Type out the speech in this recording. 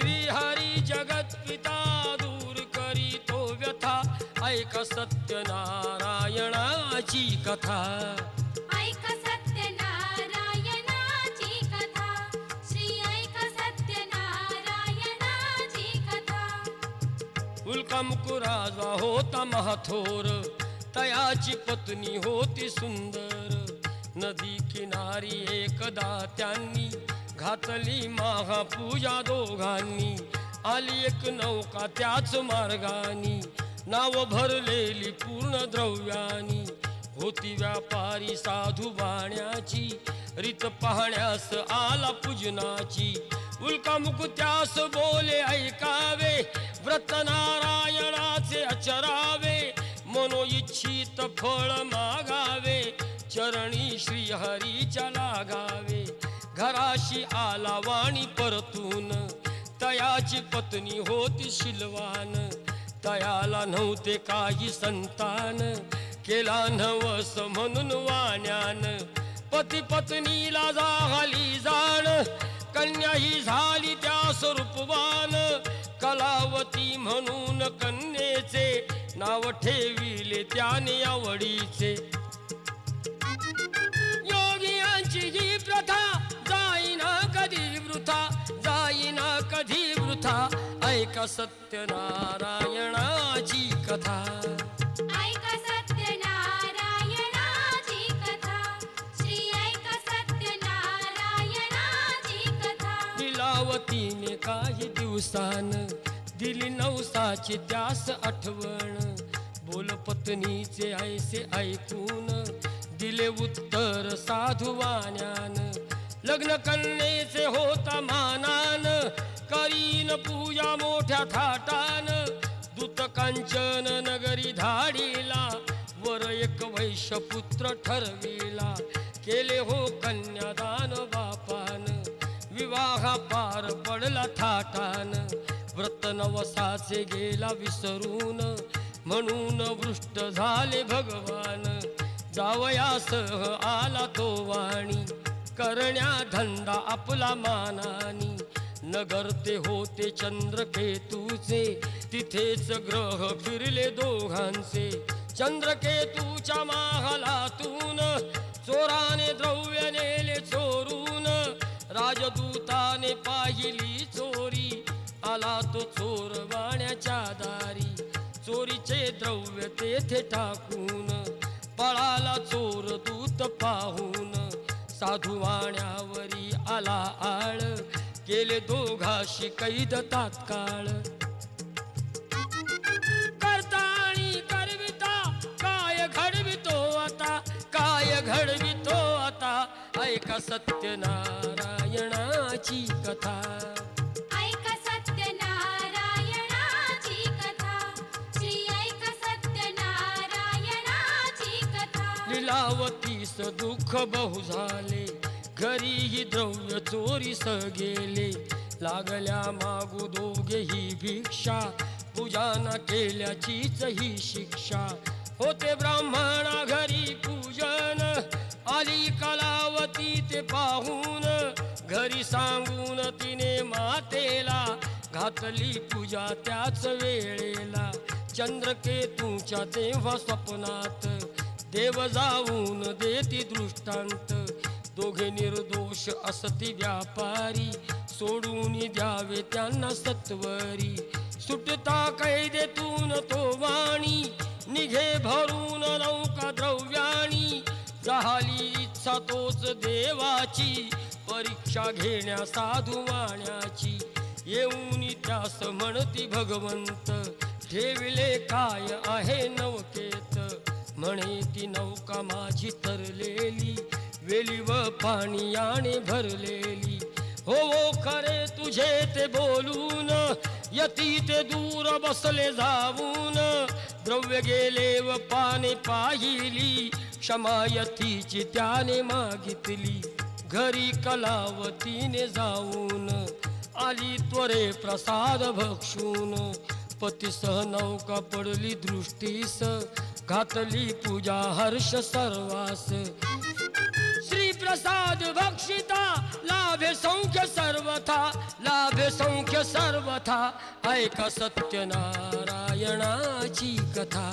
श्रीहरी जगत पिता दूर करी तो व्यथा ऐक सत्यनारायणाची कथा ऐक सत्यनारायणाची कथा श्री ऐक सत्यनारायणाची कथा उल्कामुकुराजा होता महाथोर तयाची पत्नी होती सुंदर नदी किनारी एकदा त्यांनी घातली महापूजा दोघांनी आली एक नौका त्याच मार्गानी नाव भरलेली पूर्ण द्रव्यानी होती व्यापारी साधू बाण्याची रीत पाहण्यास आला पूजनाची उल्कामुख त्यास बोले ऐकावे व्रत नारायणाचे अचरावे मनोइच्छित फळ मागावे चरणी श्रीहरीच्या लागावे घराशी आला वाणी परतून तयाची पत्नी होती शिलवान तयाला नव्हते काही संतान केला नवस म्हणून वाण्यान पती पत्नीला झाली जाण कन्या ही झाली त्या स्वरूपवान कलावती म्हणून कन्येचे नाव ठेविले त्याने आवडीचे योगियांची ही प्रथा जाईना कधी वृथा जाईना कधी वृथा ऐक सत्यनारायणाची कथा ऐक सत्यनारायणाची कथा श्री ऐक सत्यनारायणाची कथा लीलावतीने काही दिवसान दिली नवसाची त्यास आठवण बोल पत्नीचे ऐसे ऐकून दिले उत्तर साधुवाण्यान लग्न कन्येचे होता मानान करीन पूजा मोठ्या थाटान दूत कांचन नगरी धाडीला वर एक वैश्यपुत्र ठरविला केले हो कन्यादान बापान विवाह पार पडला थाटान व्रत नवसाचे गेला विसरून म्हणून वृष्ट झाले भगवान जावयासह आला तो वाणी करण्या धंदा आपला मानानी नगर ते होते चंद्रकेतूचे तिथेच ग्रह फिरले दोघांचे चंद्रकेतूच्या महालातून चोराने द्रव्य नेले चोरून राजदूताने पाहिली चोरी आला तो चोर वाण्याच्या दारी चोरीचे द्रव्य तेथे टाकून पळाला चोर दूत पाहून साधू वाण्यावरी आला आळ केले दोघाशी कैद तात्काळ करता आणि करविता काय घडवितो आता काय घडवितो आता ऐका सत्यनारायणाची कथा ऐक सत्यनारायणाची कथा श्री ऐक सत्यनारायणाची कथा लीलावतीस दुःख बहु झाले घरीही द्रव्य चोरीस गेले लागल्या मागू दोघेही भिक्षा पूजा न केल्याचीच ही शिक्षा होते ब्राह्मणा घरी पूजन आली कलावती ते पाहून घरी सांगून तिने मातेला घातली पूजा त्याच वेळेला चंद्रकेतूच्या तेव्हा स्वप्नात देव जाऊन देती दृष्टांत दोघे निर्दोष असती व्यापारी सोडून द्यावे त्यांना सत्वरी सुटता कैदेतून तो वाणी निघे भरून नौका द्रव्याणी झाली इच्छा तोच देवाची परीक्षा घेण्या साधू वाण्याची येऊन त्यास म्हणती भगवंत ठेविले काय आहे नौकेत म्हणे ती नौका माझी तरलेली वेली व पाणी याने भरलेली हो खरे तुझे ते बोलून यती ते दूर बसले जाऊन द्रव्य गेले व पाने पाहिली क्षमा यतीची त्याने मागितली घरी कलावतीने जाऊन आली त्वरे प्रसाद भक्षून पतीसह नौका पडली दृष्टीस घातली पूजा हर्ष सर्वास श्री प्रसाद भक्षिता लाभे सौख्य सर्वथा लाभे सौख्य सर्वथा ऐका सत्यनारायणाची कथा.